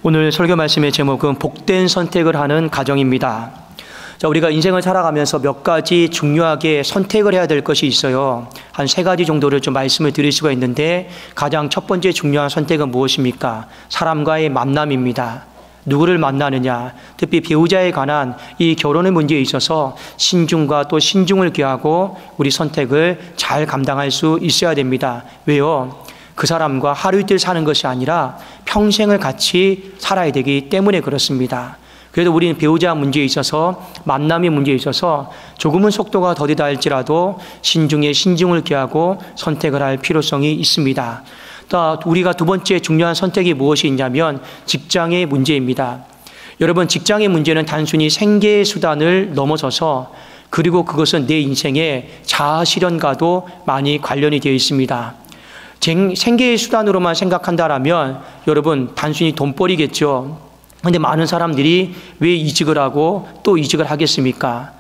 오늘 설교 말씀의 제목은 복된 선택을 하는 가정입니다. 자, 우리가 인생을 살아가면서 몇 가지 중요하게 선택을 해야 될 것이 있어요. 한 3가지 정도를 좀 말씀을 드릴 수가 있는데, 가장 첫 번째 중요한 선택은 무엇입니까? 사람과의 만남입니다. 누구를 만나느냐, 특히 배우자에 관한 이 결혼의 문제에 있어서 신중과 또 신중을 기하고 우리 선택을 잘 감당할 수 있어야 됩니다. 왜요? 그 사람과 하루 이틀 사는 것이 아니라 평생을 같이 살아야 되기 때문에 그렇습니다. 그래도 우리는 배우자 문제에 있어서, 만남의 문제에 있어서 조금은 속도가 더디다 할지라도 신중에 신중을 기하고 선택을 할 필요성이 있습니다. 또 우리가 두 번째 중요한 선택이 무엇이 있냐면 직장의 문제입니다. 여러분, 직장의 문제는 단순히 생계의 수단을 넘어서서, 그리고 그것은 내 인생의 자아 실현과도 많이 관련이 되어 있습니다. 생계의 수단으로만 생각한다라면 여러분, 단순히 돈벌이겠죠. 그런데 많은 사람들이 왜 이직을 하고 또 이직을 하겠습니까?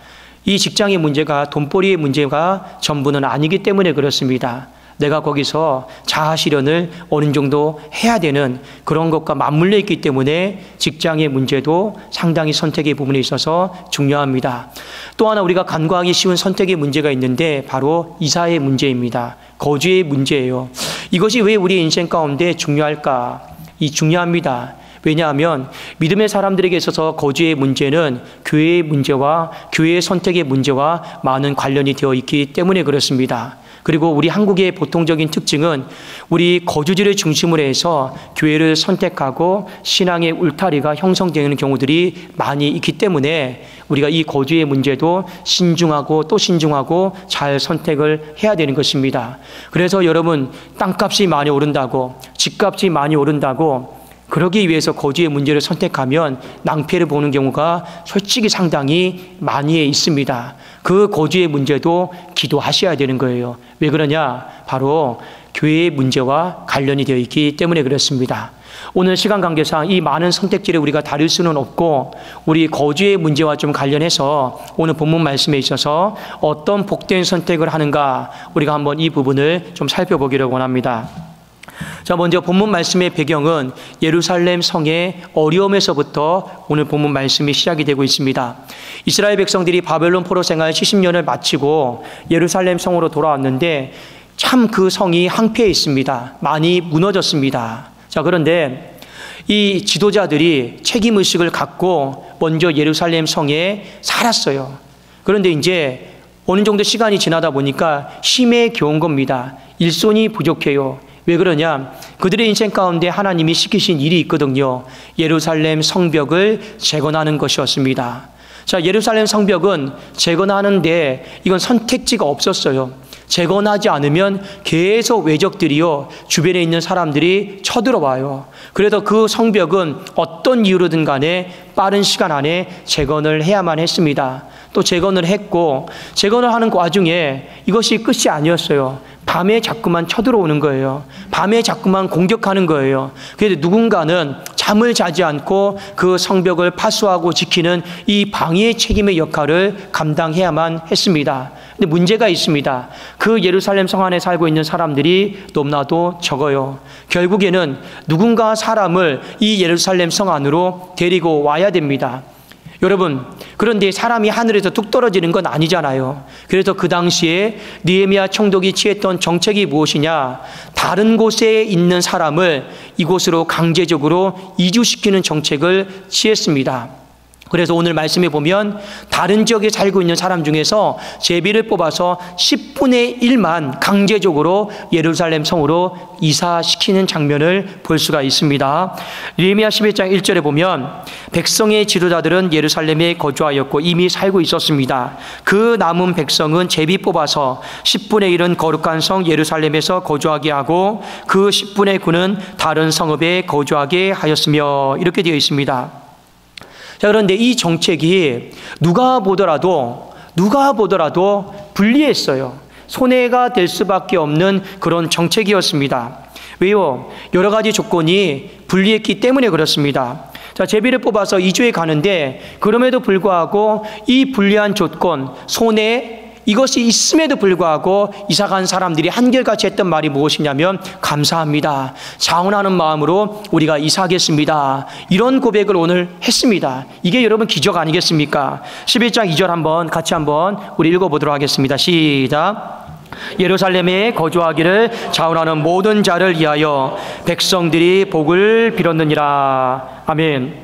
이 직장의 문제가 돈벌이의 문제가 전부는 아니기 때문에 그렇습니다. 내가 거기서 자아 실현을 어느 정도 해야 되는 그런 것과 맞물려 있기 때문에 직장의 문제도 상당히 선택의 부분에 있어서 중요합니다. 또 하나 우리가 간과하기 쉬운 선택의 문제가 있는데, 바로 이사의 문제입니다. 거주의 문제예요. 이것이 왜 우리 인생 가운데 중요할까? 중요합니다. 왜냐하면 믿음의 사람들에게 있어서 거주의 문제는 교회의 문제와 교회의 선택의 문제와 많은 관련이 되어 있기 때문에 그렇습니다. 그리고 우리 한국의 보통적인 특징은 우리 거주지를 중심으로 해서 교회를 선택하고 신앙의 울타리가 형성되는 경우들이 많이 있기 때문에 우리가 이 거주의 문제도 신중하고 또 신중하고 잘 선택을 해야 되는 것입니다. 그래서 여러분, 땅값이 많이 오른다고, 집값이 많이 오른다고 그러기 위해서 거주의 문제를 선택하면 낭패를 보는 경우가 솔직히 상당히 많이 있습니다. 그 거주의 문제도 기도하셔야 되는 거예요. 왜 그러냐? 바로 교회의 문제와 관련이 되어 있기 때문에 그렇습니다. 오늘 시간 관계상 이 많은 선택지를 우리가 다룰 수는 없고, 우리 거주의 문제와 좀 관련해서 오늘 본문 말씀에 있어서 어떤 복된 선택을 하는가, 우리가 한번 이 부분을 좀 살펴보기를 원합니다. 자, 먼저 본문 말씀의 배경은 예루살렘 성의 어려움에서부터 오늘 본문 말씀이 시작이 되고 있습니다. 이스라엘 백성들이 바벨론 포로 생활 70년을 마치고 예루살렘 성으로 돌아왔는데 참 그 성이 황폐해 있습니다. 많이 무너졌습니다. 자, 그런데 이 지도자들이 책임의식을 갖고 먼저 예루살렘 성에 살았어요. 그런데 이제 어느 정도 시간이 지나다 보니까 힘에 겨운 겁니다. 일손이 부족해요. 왜 그러냐? 그들의 인생 가운데 하나님이 시키신 일이 있거든요. 예루살렘 성벽을 재건하는 것이었습니다. 자, 예루살렘 성벽은 재건하는데 이건 선택지가 없었어요. 재건하지 않으면 계속 외적들이요, 주변에 있는 사람들이 쳐들어와요. 그래서 그 성벽은 어떤 이유로든 간에 빠른 시간 안에 재건을 해야만 했습니다. 또 재건을 했고, 재건을 하는 와중에 이것이 끝이 아니었어요. 밤에 자꾸만 쳐들어오는 거예요. 밤에 자꾸만 공격하는 거예요. 그래서 누군가는 잠을 자지 않고 그 성벽을 파수하고 지키는 이 방위의 책임의 역할을 감당해야만 했습니다. 근데 문제가 있습니다. 그 예루살렘 성 안에 살고 있는 사람들이 너무나도 적어요. 결국에는 누군가 사람을 이 예루살렘 성 안으로 데리고 와야 됩니다. 여러분, 그런데 사람이 하늘에서 뚝 떨어지는 건 아니잖아요. 그래서 그 당시에 느헤미야 총독이 취했던 정책이 무엇이냐? 다른 곳에 있는 사람을 이곳으로 강제적으로 이주시키는 정책을 취했습니다. 그래서 오늘 말씀에 보면 다른 지역에 살고 있는 사람 중에서 제비를 뽑아서 10분의 1만 강제적으로 예루살렘 성으로 이사시키는 장면을 볼 수가 있습니다. 느헤미야 11장 1절에 보면 백성의 지도자들은 예루살렘에 거주하였고 이미 살고 있었습니다. 그 남은 백성은 제비 뽑아서 10분의 1은 거룩한 성 예루살렘에서 거주하게 하고 그 10분의 9는 다른 성읍에 거주하게 하였으며, 이렇게 되어 있습니다. 자, 그런데 이 정책이 누가 보더라도 불리했어요. 손해가 될 수밖에 없는 그런 정책이었습니다. 왜요? 여러 가지 조건이 불리했기 때문에 그렇습니다. 자, 제비를 뽑아서 이주해 가는데 그럼에도 불구하고 이 불리한 조건, 손해, 이것이 있음에도 불구하고 이사간 사람들이 한결같이 했던 말이 무엇이냐면 감사합니다. 자원하는 마음으로 우리가 이사하겠습니다. 이런 고백을 오늘 했습니다. 이게 여러분 기적 아니겠습니까? 11장 2절 같이 한번 우리 읽어보도록 하겠습니다. 시작. 예루살렘에 거주하기를 자원하는 모든 자를 위하여 백성들이 복을 빌었느니라. 아멘.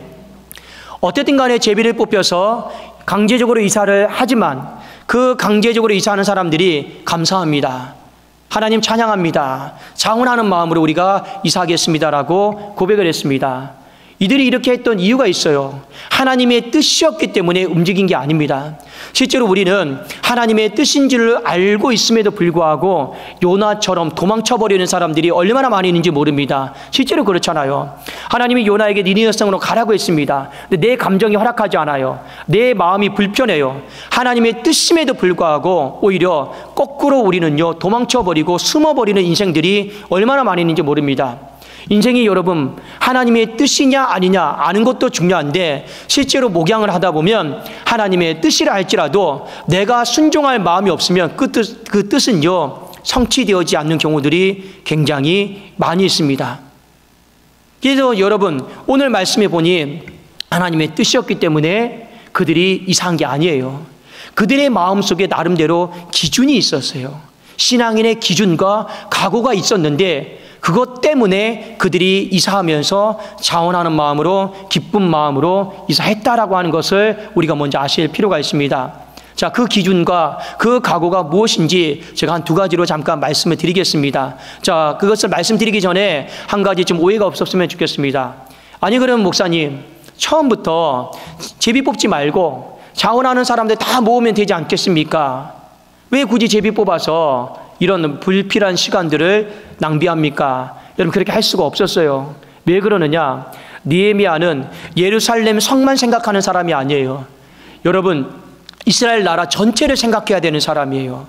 어쨌든 간에 제비를 뽑혀서 강제적으로 이사를 하지만 그 강제적으로 이사하는 사람들이 감사합니다. 하나님 찬양합니다. 자원하는 마음으로 우리가 이사하겠습니다라고 고백을 했습니다. 이들이 이렇게 했던 이유가 있어요. 하나님의 뜻이었기 때문에 움직인 게 아닙니다. 실제로 우리는 하나님의 뜻인 줄 알고 있음에도 불구하고 요나처럼 도망쳐버리는 사람들이 얼마나 많이 있는지 모릅니다. 실제로 그렇잖아요. 하나님이 요나에게 니느웨 성으로 가라고 했습니다. 근데 내 감정이 허락하지 않아요. 내 마음이 불편해요. 하나님의 뜻임에도 불구하고 오히려 거꾸로 우리는요, 도망쳐버리고 숨어버리는 인생들이 얼마나 많이 있는지 모릅니다. 인생이 여러분 하나님의 뜻이냐 아니냐 아는 것도 중요한데 실제로 목양을 하다 보면 하나님의 뜻이라 할지라도 내가 순종할 마음이 없으면 그 뜻은요 성취되어지지 않는 경우들이 굉장히 많이 있습니다. 그래서 여러분 오늘 말씀해 보니 하나님의 뜻이었기 때문에 그들이 이상한 게 아니에요. 그들의 마음속에 나름대로 기준이 있었어요. 신앙인의 기준과 각오가 있었는데 그것 때문에 그들이 이사하면서 자원하는 마음으로 기쁜 마음으로 이사했다라고 하는 것을 우리가 먼저 아실 필요가 있습니다. 자, 그 기준과 그 각오가 무엇인지 제가 한 두 가지로 잠깐 말씀을 드리겠습니다. 자, 그것을 말씀드리기 전에 한 가지 좀 오해가 없었으면 좋겠습니다. 아니 그럼 목사님 처음부터 제비 뽑지 말고 자원하는 사람들 다 모으면 되지 않겠습니까? 왜 굳이 제비 뽑아서 이런 불필요한 시간들을 낭비합니까? 여러분 그렇게 할 수가 없었어요. 왜 그러느냐? 느헤미야는 예루살렘 성만 생각하는 사람이 아니에요. 여러분 이스라엘 나라 전체를 생각해야 되는 사람이에요.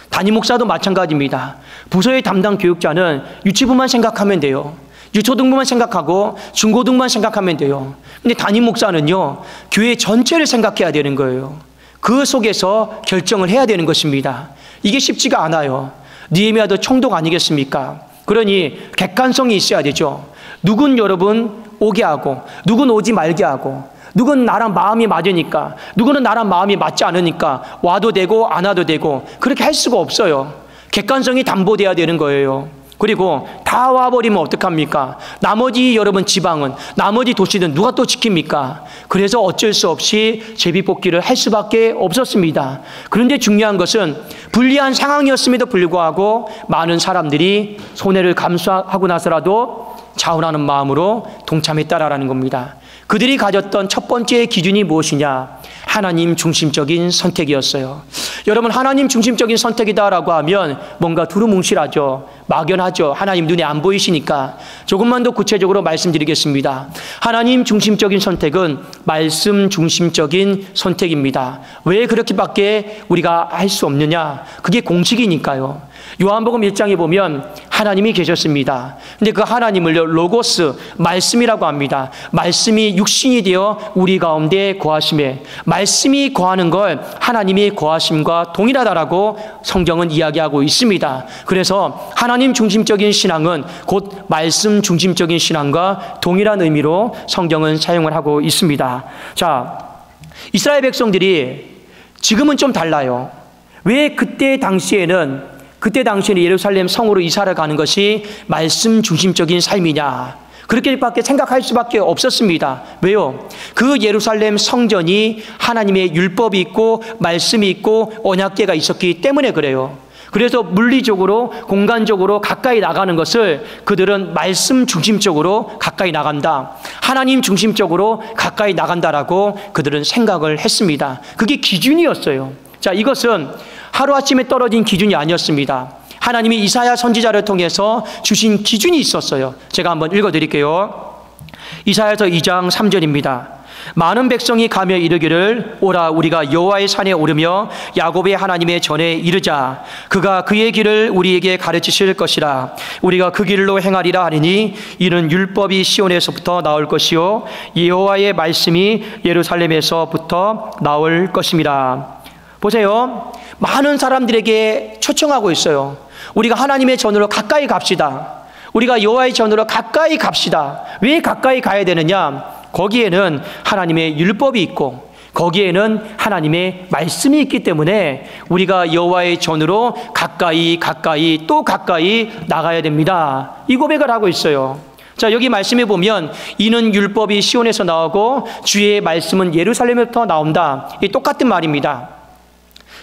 담임 목사도 마찬가지입니다. 부서의 담당 교육자는 유치부만 생각하면 돼요. 유초등부만 생각하고 중고등부만 생각하면 돼요. 근데 담임 목사는요 교회 전체를 생각해야 되는 거예요. 그 속에서 결정을 해야 되는 것입니다. 이게 쉽지가 않아요. 느헤미야도 총독 아니겠습니까? 그러니 객관성이 있어야 되죠. 누군 여러분 오게 하고 누군 오지 말게 하고 누군 나랑 마음이 맞으니까 누구는 나랑 마음이 맞지 않으니까 와도 되고 안 와도 되고 그렇게 할 수가 없어요. 객관성이 담보돼야 되는 거예요. 그리고 다 와버리면 어떡합니까? 나머지 여러분 지방은 나머지 도시는 누가 또 지킵니까? 그래서 어쩔 수 없이 제비뽑기를 할 수밖에 없었습니다. 그런데 중요한 것은 불리한 상황이었음에도 불구하고 많은 사람들이 손해를 감수하고 나서라도 자원하는 마음으로 동참했다라는 겁니다. 그들이 가졌던 첫 번째 기준이 무엇이냐? 하나님 중심적인 선택이었어요. 여러분 하나님 중심적인 선택이다라고 하면 뭔가 두루뭉실하죠. 막연하죠. 하나님 눈에 안 보이시니까. 조금만 더 구체적으로 말씀드리겠습니다. 하나님 중심적인 선택은 말씀 중심적인 선택입니다. 왜 그렇게밖에 우리가 할 수 없느냐? 그게 공식이니까요. 요한복음 1장에 보면 하나님이 계셨습니다. 근데 그 하나님을 로고스, 말씀이라고 합니다. 말씀이 육신이 되어 우리 가운데 거하심에, 말씀이 거하는 걸 하나님이 거하심과 동일하다라고 성경은 이야기하고 있습니다. 그래서 하나님 중심적인 신앙은 곧 말씀 중심적인 신앙과 동일한 의미로 성경은 사용을 하고 있습니다. 자, 이스라엘 백성들이 지금은 좀 달라요. 왜 그때 당시에는 예루살렘 성으로 이사를 가는 것이 말씀 중심적인 삶이냐? 그렇게밖에 생각할 수밖에 없었습니다. 왜요? 그 예루살렘 성전이 하나님의 율법이 있고 말씀이 있고 언약궤가 있었기 때문에 그래요. 그래서 물리적으로 공간적으로 가까이 나가는 것을 그들은 말씀 중심적으로 가까이 나간다, 하나님 중심적으로 가까이 나간다라고 그들은 생각을 했습니다. 그게 기준이었어요. 자, 이것은 하루아침에 떨어진 기준이 아니었습니다. 하나님이 이사야 선지자를 통해서 주신 기준이 있었어요. 제가 한번 읽어드릴게요. 이사야서 2장 3절입니다. 많은 백성이 가며 이르기를 오라 우리가 여호와의 산에 오르며 야곱의 하나님의 전에 이르자. 그가 그의 길을 우리에게 가르치실 것이라. 우리가 그 길로 행하리라 하리니 이는 율법이 시온에서부터 나올 것이요 여호와의 말씀이 예루살렘에서부터 나올 것입니다. 보세요. 많은 사람들에게 초청하고 있어요. 우리가 하나님의 전으로 가까이 갑시다. 우리가 여호와의 전으로 가까이 갑시다. 왜 가까이 가야 되느냐? 거기에는 하나님의 율법이 있고 거기에는 하나님의 말씀이 있기 때문에 우리가 여호와의 전으로 가까이 또 가까이 나가야 됩니다. 이 고백을 하고 있어요. 자, 여기 말씀에 보면 이는 율법이 시온에서 나오고 주의 말씀은 예루살렘에부터 나온다. 이 똑같은 말입니다.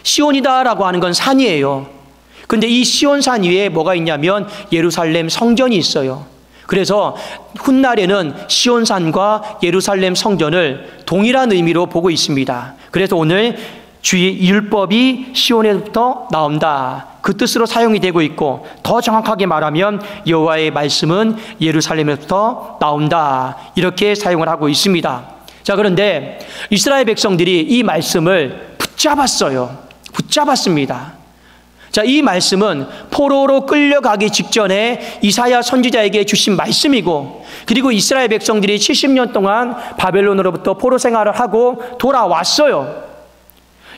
시온이다라고 하는 건 산이에요. 근데 이 시온산 위에 뭐가 있냐면 예루살렘 성전이 있어요. 그래서 훗날에는 시온산과 예루살렘 성전을 동일한 의미로 보고 있습니다. 그래서 오늘 주의 율법이 시온에부터 나온다. 그 뜻으로 사용이 되고 있고 더 정확하게 말하면 여호와의 말씀은 예루살렘에부터 나온다. 이렇게 사용을 하고 있습니다. 자, 그런데 이스라엘 백성들이 이 말씀을 붙잡았습니다. 자, 이 말씀은 포로로 끌려가기 직전에 이사야 선지자에게 주신 말씀이고 그리고 이스라엘 백성들이 70년 동안 바벨론으로부터 포로 생활을 하고 돌아왔어요.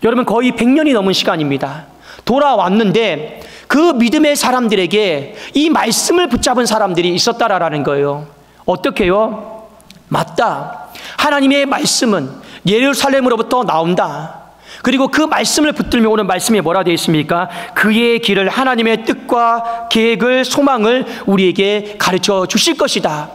여러분 거의 100년이 넘은 시간입니다. 돌아왔는데 그 믿음의 사람들에게 이 말씀을 붙잡은 사람들이 있었다라는 거예요. 어떻게요? 맞다. 하나님의 말씀은 예루살렘으로부터 나온다. 그리고 그 말씀을 붙들며 오는 말씀에 뭐라 되어 있습니까? 그의 길을 하나님의 뜻과 계획을 소망을 우리에게 가르쳐 주실 것이다.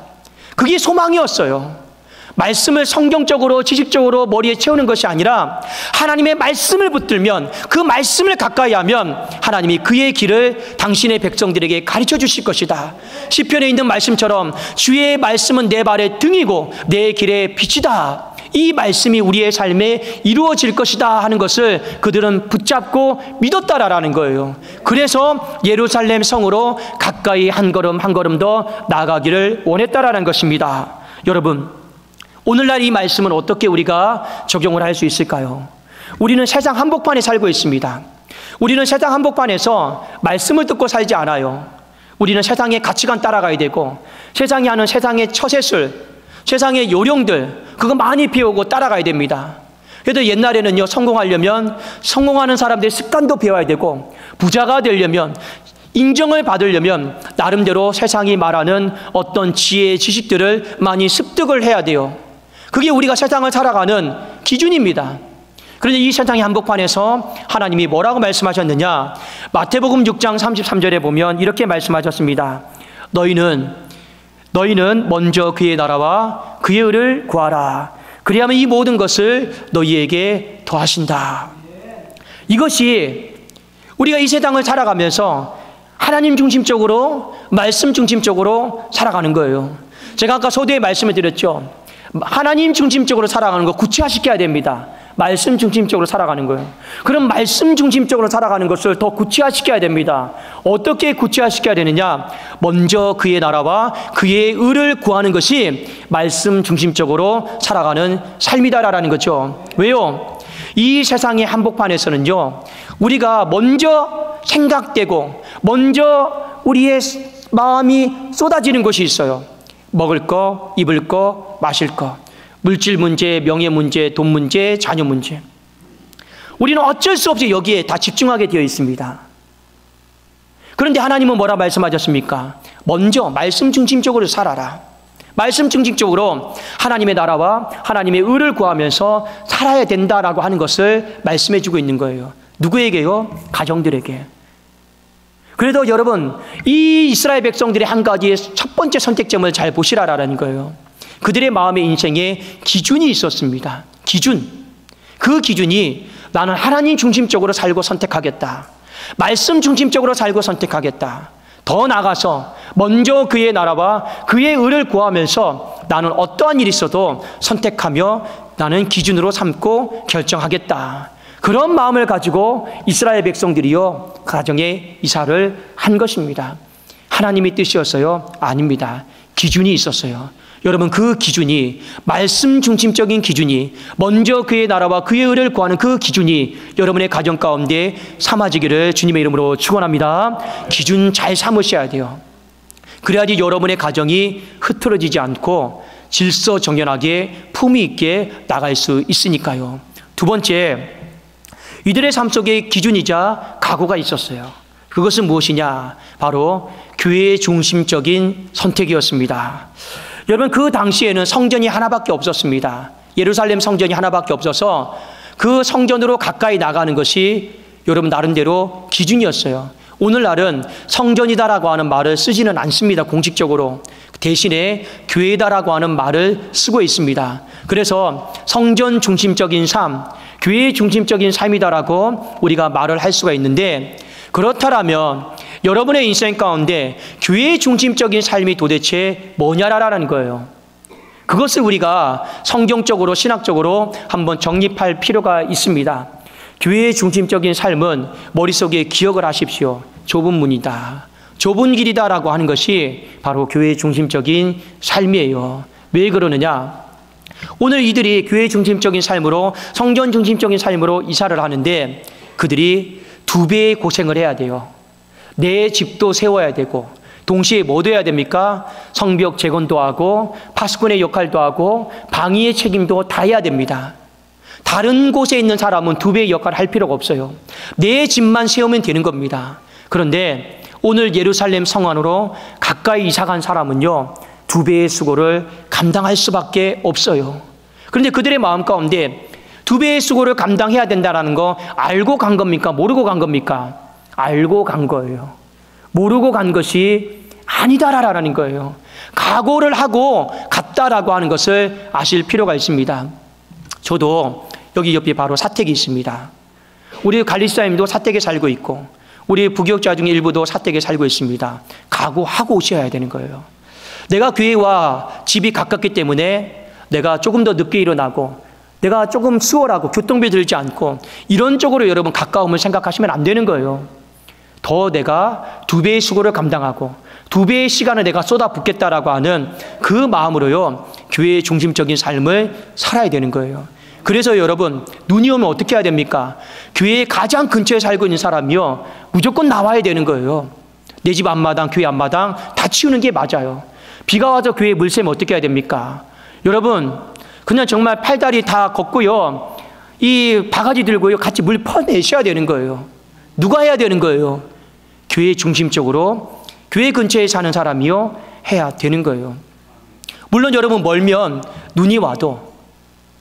그게 소망이었어요. 말씀을 성경적으로 지식적으로 머리에 채우는 것이 아니라 하나님의 말씀을 붙들면 그 말씀을 가까이 하면 하나님이 그의 길을 당신의 백성들에게 가르쳐 주실 것이다. 시편에 있는 말씀처럼 주의 말씀은 내 발의 등이고 내 길의 빛이다. 이 말씀이 우리의 삶에 이루어질 것이다 하는 것을 그들은 붙잡고 믿었다라는 거예요. 그래서 예루살렘 성으로 가까이 한 걸음 한 걸음 더 나아가기를 원했다라는 것입니다. 여러분, 오늘날 이 말씀은 어떻게 우리가 적용을 할 수 있을까요? 우리는 세상 한복판에 살고 있습니다. 우리는 세상 한복판에서 말씀을 듣고 살지 않아요. 우리는 세상의 가치관 따라가야 되고 세상이 하는 세상의 처세술, 세상의 요령들 그거 많이 배우고 따라가야 됩니다. 그래도 옛날에는요, 성공하는 사람들의 습관도 배워야 되고 부자가 되려면 인정을 받으려면 나름대로 세상이 말하는 어떤 지혜, 지식들을 많이 습득을 해야 돼요. 그게 우리가 세상을 살아가는 기준입니다. 그런데 이 세상의 한복판에서 하나님이 뭐라고 말씀하셨느냐? 마태복음 6장 33절에 보면 이렇게 말씀하셨습니다. 너희는 먼저 그의 나라와 그의 의를 구하라. 그리하면 이 모든 것을 너희에게 더하신다. 이것이 우리가 이 세상을 살아가면서 하나님 중심적으로, 말씀 중심적으로 살아가는 거예요. 제가 아까 서두에 말씀을 드렸죠. 하나님 중심적으로 살아가는 거 구체화시켜야 됩니다. 말씀 중심적으로 살아가는 거예요. 그럼 말씀 중심적으로 살아가는 것을 더 구체화시켜야 됩니다. 어떻게 구체화시켜야 되느냐? 먼저 그의 나라와 그의 의를 구하는 것이 말씀 중심적으로 살아가는 삶이다라는 거죠. 왜요? 이 세상의 한복판에서는요, 우리가 먼저 생각되고 먼저 우리의 마음이 쏟아지는 것이 있어요. 먹을 거, 입을 거, 마실 거, 물질 문제, 명예 문제, 돈 문제, 자녀 문제. 우리는 어쩔 수 없이 여기에 다 집중하게 되어 있습니다. 그런데 하나님은 뭐라 말씀하셨습니까? 먼저 말씀 중심적으로 살아라. 말씀 중심적으로 하나님의 나라와 하나님의 의를 구하면서 살아야 된다라고 하는 것을 말씀해 주고 있는 거예요. 누구에게요? 가정들에게. 그래도 여러분, 이 이스라엘 백성들의 한 가지의 첫 번째 선택점을 잘 보시라라는 거예요. 그들의 마음의 인생에 기준이 있었습니다. 기준. 그 기준이 나는 하나님 중심적으로 살고 선택하겠다. 말씀 중심적으로 살고 선택하겠다. 더 나아가서 먼저 그의 나라와 그의 의를 구하면서 나는 어떠한 일이 있어도 선택하며 나는 기준으로 삼고 결정하겠다. 그런 마음을 가지고 이스라엘 백성들이요, 가정에 이사를 한 것입니다. 하나님의 뜻이었어요? 아닙니다. 기준이 있었어요. 여러분, 그 기준이, 말씀 중심적인 기준이, 먼저 그의 나라와 그의 의를 구하는 그 기준이 여러분의 가정 가운데 삼아지기를 주님의 이름으로 축원합니다. 기준 잘 삼으셔야 돼요. 그래야지 여러분의 가정이 흐트러지지 않고 질서정연하게 품위 있게 나갈 수 있으니까요. 두 번째, 이들의 삶 속에 기준이자 각오가 있었어요. 그것은 무엇이냐? 바로 교회의 중심적인 선택이었습니다. 여러분, 그 당시에는 성전이 하나밖에 없었습니다. 예루살렘 성전이 하나밖에 없어서 그 성전으로 가까이 나가는 것이 여러분 나름대로 기준이었어요. 오늘날은 성전이다라고 하는 말을 쓰지는 않습니다. 공식적으로. 대신에 교회다라고 하는 말을 쓰고 있습니다. 그래서 성전 중심적인 삶, 교회 중심적인 삶이다라고 우리가 말을 할 수가 있는데, 그렇다면 여러분의 인생 가운데 교회 중심적인 삶이 도대체 뭐냐라는 거예요. 그것을 우리가 성경적으로 신학적으로 한번 정립할 필요가 있습니다. 교회 중심적인 삶은 머릿속에 기억을 하십시오. 좁은 문이다, 좁은 길이다라고 하는 것이 바로 교회 중심적인 삶이에요. 왜 그러느냐? 오늘 이들이 교회 중심적인 삶으로, 성전 중심적인 삶으로 이사를 하는데 그들이 2배의 고생을 해야 돼요. 내 집도 세워야 되고, 동시에 뭐도 해야 됩니까? 성벽 재건도 하고, 파수꾼의 역할도 하고, 방위의 책임도 다 해야 됩니다. 다른 곳에 있는 사람은 2배의 역할을 할 필요가 없어요. 내 집만 세우면 되는 겁니다. 그런데 오늘 예루살렘 성 안으로 가까이 이사간 사람은요, 2배의 수고를 감당할 수밖에 없어요. 그런데 그들의 마음 가운데 2배의 수고를 감당해야 된다는 거 알고 간 겁니까? 모르고 간 겁니까? 알고 간 거예요. 모르고 간 것이 아니다라는 거예요. 각오를 하고 갔다라고 하는 것을 아실 필요가 있습니다. 저도 여기 옆에 바로 사택이 있습니다. 우리 갈리사님도 사택에 살고 있고, 우리 부교육자 중에 일부도 사택에 살고 있습니다. 각오하고 오셔야 되는 거예요. 내가 교회와 집이 가깝기 때문에 내가 조금 더 늦게 일어나고, 내가 조금 수월하고 교통비 들지 않고, 이런 쪽으로 여러분 가까움을 생각하시면 안 되는 거예요. 더 내가 2배의 수고를 감당하고 2배의 시간을 내가 쏟아붓겠다라고 하는 그 마음으로요, 교회의 중심적인 삶을 살아야 되는 거예요. 그래서 여러분, 눈이 오면 어떻게 해야 됩니까? 교회의 가장 근처에 살고 있는 사람이요, 무조건 나와야 되는 거예요. 내 집 앞마당, 교회 앞마당 다 치우는 게 맞아요. 비가 와서 교회에 물 새면 어떻게 해야 됩니까? 여러분, 그냥 정말 팔다리 다 걷고요, 이 바가지 들고요, 같이 물 퍼내셔야 되는 거예요. 누가 해야 되는 거예요? 교회 중심적으로, 교회 근처에 사는 사람이요, 해야 되는 거예요. 물론 여러분, 멀면 눈이 와도,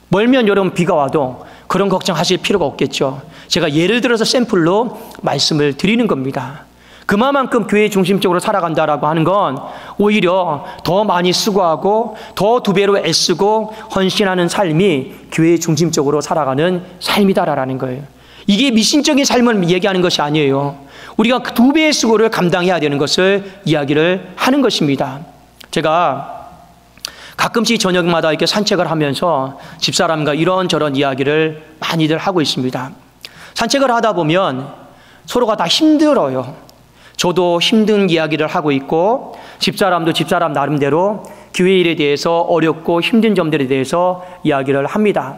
멀면 여러분 비가 와도 그런 걱정하실 필요가 없겠죠. 제가 예를 들어서 샘플로 말씀을 드리는 겁니다. 그만큼 교회 중심적으로 살아간다라고 하는 건 오히려 더 많이 수고하고 더 2배로 애쓰고 헌신하는 삶이 교회 중심적으로 살아가는 삶이다라는 거예요. 이게 미신적인 삶을 얘기하는 것이 아니에요. 우리가 2배의 수고를 감당해야 되는 것을 이야기를 하는 것입니다. 제가 가끔씩 저녁마다 이렇게 산책을 하면서 집사람과 이런저런 이야기를 많이들 하고 있습니다. 산책을 하다 보면 서로가 다 힘들어요. 저도 힘든 이야기를 하고 있고, 집사람도 집사람 나름대로 교회 일에 대해서 어렵고 힘든 점들에 대해서 이야기를 합니다.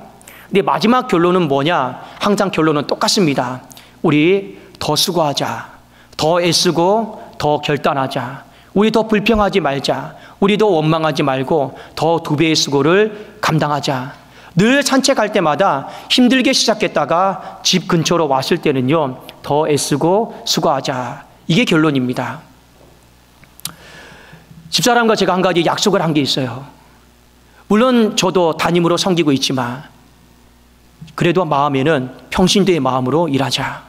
근데 마지막 결론은 뭐냐? 항상 결론은 똑같습니다. 우리 더 수고하자, 더 애쓰고 더 결단하자, 우리 더 불평하지 말자, 우리도 원망하지 말고 더 2배의 수고를 감당하자. 늘 산책할 때마다 힘들게 시작했다가 집 근처로 왔을 때는요, 더 애쓰고 수고하자. 이게 결론입니다. 집사람과 제가 한 가지 약속을 한 게 있어요. 물론 저도 담임으로 섬기고 있지만 그래도 마음에는 평신도의 마음으로 일하자.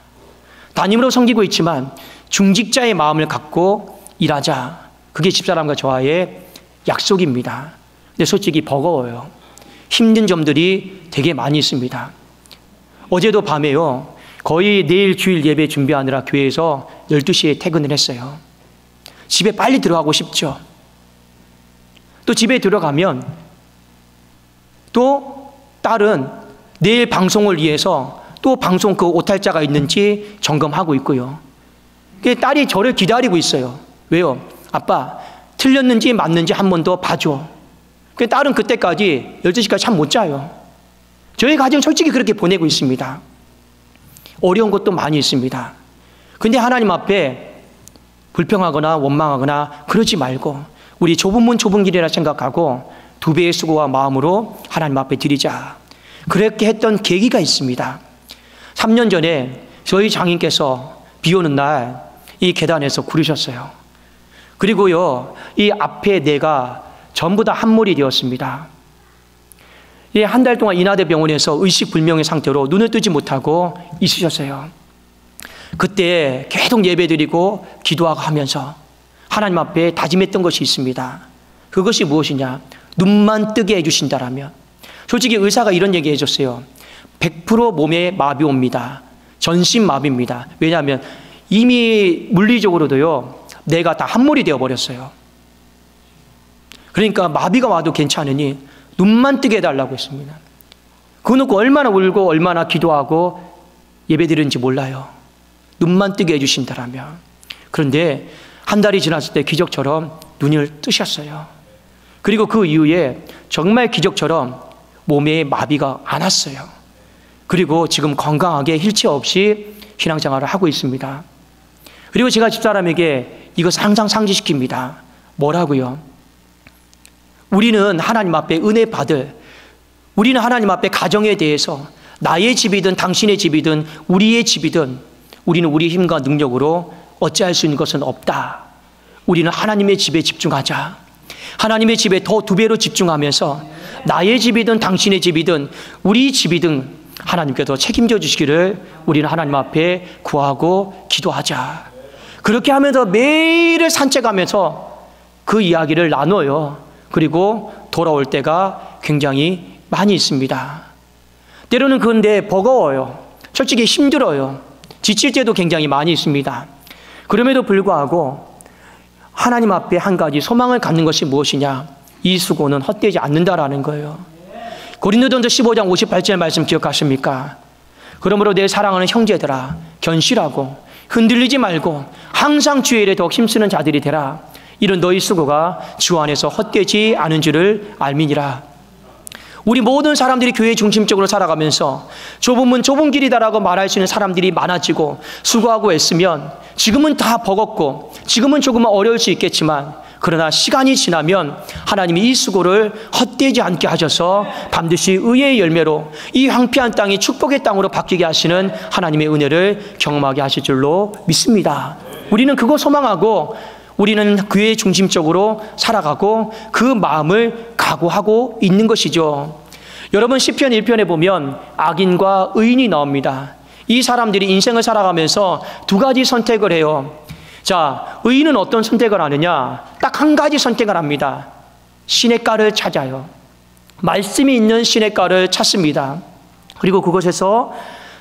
담임으로 섬기고 있지만 중직자의 마음을 갖고 일하자. 그게 집사람과 저와의 약속입니다. 근데 솔직히 버거워요. 힘든 점들이 되게 많이 있습니다. 어제도 밤에요, 거의 내일 주일 예배 준비하느라 교회에서 12시에 퇴근을 했어요. 집에 빨리 들어가고 싶죠. 또 집에 들어가면 또 딸은 내일 방송을 위해서 또 방송 그 오탈자가 있는지 점검하고 있고요. 딸이 저를 기다리고 있어요. 왜요? 아빠, 틀렸는지 맞는지 한 번 더 봐줘. 딸은 그때까지 12시까지 잠 못 자요. 저희 가정 솔직히 그렇게 보내고 있습니다. 어려운 것도 많이 있습니다. 근데 하나님 앞에 불평하거나 원망하거나 그러지 말고 우리 좁은 문 좁은 길이라 생각하고 2배의 수고와 마음으로 하나님 앞에 드리자. 그렇게 했던 계기가 있습니다. 3년 전에 저희 장인께서 비 오는 날 이 계단에서 구르셨어요. 그리고요, 이 앞에 뇌가 전부 다 함몰이 되었습니다. 한 달 동안 인하대 병원에서 의식불명의 상태로 눈을 뜨지 못하고 있으셨어요. 그때 계속 예배드리고 기도하고 하면서 하나님 앞에 다짐했던 것이 있습니다. 그것이 무엇이냐? 눈만 뜨게 해주신다라면. 솔직히 의사가 이런 얘기 해줬어요. 100% 몸에 마비 옵니다. 전신 마비입니다. 왜냐하면 이미 물리적으로도요, 뇌가 다 함몰이 되어버렸어요. 그러니까 마비가 와도 괜찮으니 눈만 뜨게 해달라고 했습니다. 그거 놓고 얼마나 울고 얼마나 기도하고 예배드리는지 몰라요. 눈만 뜨게 해주신다라면. 그런데 한 달이 지났을 때 기적처럼 눈을 뜨셨어요. 그리고 그 이후에 정말 기적처럼 몸에 마비가 안 왔어요. 그리고 지금 건강하게 힐체 없이 신앙생활을 하고 있습니다. 그리고 제가 집사람에게 이것을 항상 상기시킵니다. 뭐라고요? 우리는 하나님 앞에 은혜 받을, 우리는 하나님 앞에 가정에 대해서 나의 집이든 당신의 집이든 우리의 집이든 우리는 우리 힘과 능력으로 어찌할 수 있는 것은 없다. 우리는 하나님의 집에 집중하자. 하나님의 집에 더 2배로 집중하면서 나의 집이든 당신의 집이든 우리 집이든 하나님께서 책임져 주시기를 우리는 하나님 앞에 구하고 기도하자. 그렇게 하면서 매일을 산책하면서 그 이야기를 나눠요. 그리고 돌아올 때가 굉장히 많이 있습니다. 때로는 그런데 버거워요. 솔직히 힘들어요. 지칠 때도 굉장히 많이 있습니다. 그럼에도 불구하고 하나님 앞에 한 가지 소망을 갖는 것이 무엇이냐? 이 수고는 헛되지 않는다라는 거예요. 고린도전서 15장 58절 말씀 기억하십니까? 그러므로 내 사랑하는 형제들아, 견실하고 흔들리지 말고 항상 주의 일에 더욱 힘쓰는 자들이 되라. 이런 너희 수고가 주 안에서 헛되지 않은 줄을 알미니라. 우리 모든 사람들이 교회 중심적으로 살아가면서 좁은 문 좁은 길이다라고 말할 수 있는 사람들이 많아지고 수고하고 애쓰면 지금은 다 버겁고 지금은 조금은 어려울 수 있겠지만 그러나 시간이 지나면 하나님이 이 수고를 헛되지 않게 하셔서 반드시 의의 열매로 이 황폐한 땅이 축복의 땅으로 바뀌게 하시는 하나님의 은혜를 경험하게 하실 줄로 믿습니다. 우리는 그거 소망하고 우리는 교회 중심적으로 살아가고 그 마음을 각오하고 있는 것이죠. 여러분 시편 1편에 보면 악인과 의인이 나옵니다. 이 사람들이 인생을 살아가면서 2가지 선택을 해요. 자, 의인은 어떤 선택을 하느냐? 딱 한 가지 선택을 합니다. 시냇가를 찾아요. 말씀이 있는 시냇가를 찾습니다. 그리고 그곳에서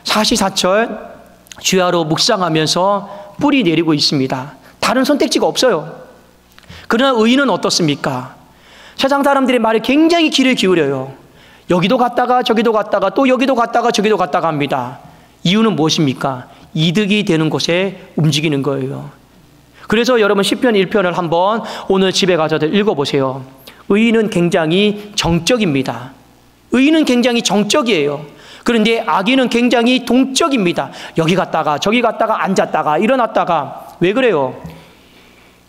사시사철 주야로 묵상하면서 뿌리 내리고 있습니다. 다른 선택지가 없어요. 그러나 의인은 어떻습니까? 세상 사람들의 말에 굉장히 귀를 기울여요. 여기도 갔다가 저기도 갔다가 또 여기도 갔다가 저기도 갔다가 합니다. 이유는 무엇입니까? 이득이 되는 곳에 움직이는 거예요. 그래서 여러분 시편 1편을 한번 오늘 집에 가서들 읽어보세요. 의인은 굉장히 정적입니다. 의인은 굉장히 정적이에요. 그런데 악인은 굉장히 동적입니다. 여기 갔다가 저기 갔다가 앉았다가 일어났다가. 왜 그래요?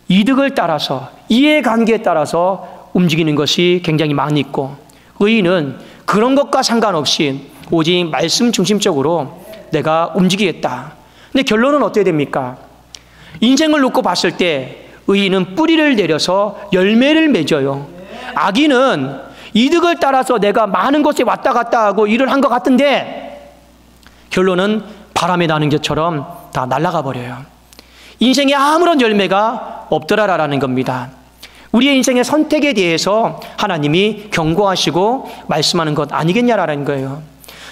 이득을 따라서 이해관계에 따라서 움직이는 것이 굉장히 많이 있고 의인은 그런 것과 상관없이 오직 말씀 중심적으로 내가 움직이겠다. 근데 결론은 어떻게 됩니까? 인생을 놓고 봤을 때 의인은 뿌리를 내려서 열매를 맺어요. 악인은 이득을 따라서 내가 많은 곳에 왔다 갔다 하고 일을 한 것 같은데 결론은 바람에 나는 것처럼 다 날아가 버려요. 인생에 아무런 열매가 없더라라는 겁니다. 우리의 인생의 선택에 대해서 하나님이 경고하시고 말씀하는 것 아니겠냐라는 거예요.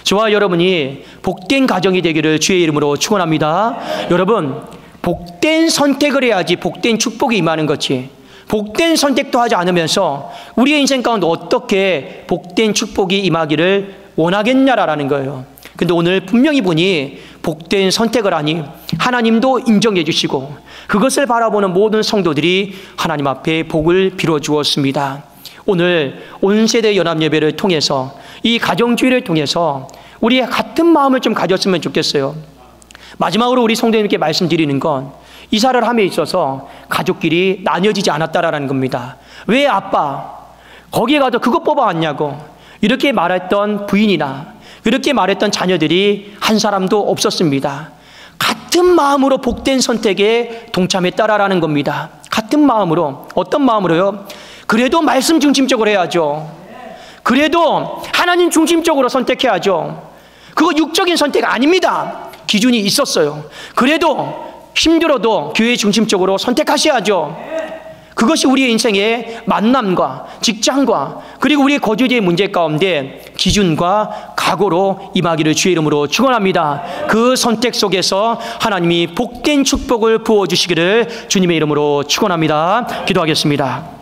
저와 여러분이 복된 가정이 되기를 주의 이름으로 축원합니다. 여러분, 복된 선택을 해야지 복된 축복이 임하는 거지. 복된 선택도 하지 않으면서 우리의 인생 가운데 어떻게 복된 축복이 임하기를 원하겠냐라는 거예요. 근데 오늘 분명히 보니 복된 선택을 하니 하나님도 인정해 주시고 그것을 바라보는 모든 성도들이 하나님 앞에 복을 빌어 주었습니다. 오늘 온세대 연합예배를 통해서 이 가정주의를 통해서 우리 같은 마음을 좀 가졌으면 좋겠어요. 마지막으로 우리 성도님께 말씀드리는 건 이사를 함에 있어서 가족끼리 나뉘어지지 않았다라는 겁니다. 왜 아빠 거기에 가서 그것 뽑아왔냐고 이렇게 말했던 부인이나 그렇게 말했던 자녀들이 한 사람도 없었습니다. 같은 마음으로 복된 선택에 동참했다라는 겁니다. 같은 마음으로. 어떤 마음으로요? 그래도 말씀 중심적으로 해야죠. 그래도 하나님 중심적으로 선택해야죠. 그거 육적인 선택 아닙니다. 기준이 있었어요. 그래도 힘들어도 교회 중심적으로 선택하셔야죠. 그것이 우리의 인생의 만남과 직장과 그리고 우리의 거주지의 문제 가운데 기준과 각오로 임하기를 주의 이름으로 축원합니다. 그 선택 속에서 하나님이 복된 축복을 부어주시기를 주님의 이름으로 축원합니다. 기도하겠습니다.